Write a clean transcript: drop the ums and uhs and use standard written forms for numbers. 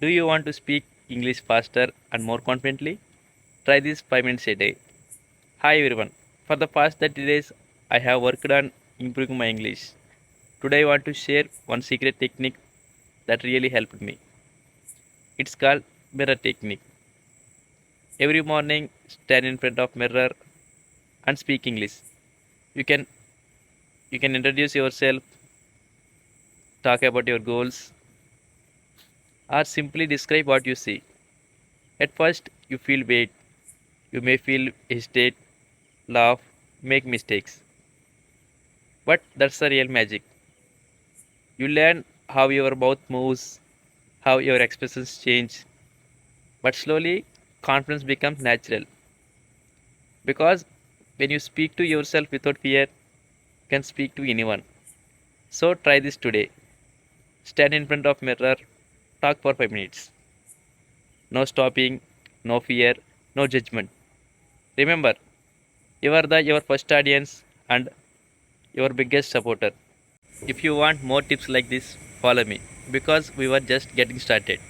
Do you want to speak English faster and more confidently? Try this 5 minutes a day. Hi everyone. For the past 30 days, I have worked on improving my English. Today I want to share one secret technique that really helped me. It's called mirror technique. Every morning, stand in front of mirror and speak English. You can you can introduce yourself, talk about your goals, or simply describe what you see. At first, you feel weird. You may feel hesitate, laugh, make mistakes. But that's the real magic. You learn how your mouth moves, how your expressions change. But slowly, confidence becomes natural. Because when you speak to yourself without fear, you can speak to anyone. So try this today. Stand in front of mirror, talk for 5 minutes. No stopping, no fear, no judgment. Remember, you are your first audience and your biggest supporter. If you want more tips like this, follow me because we were just getting started.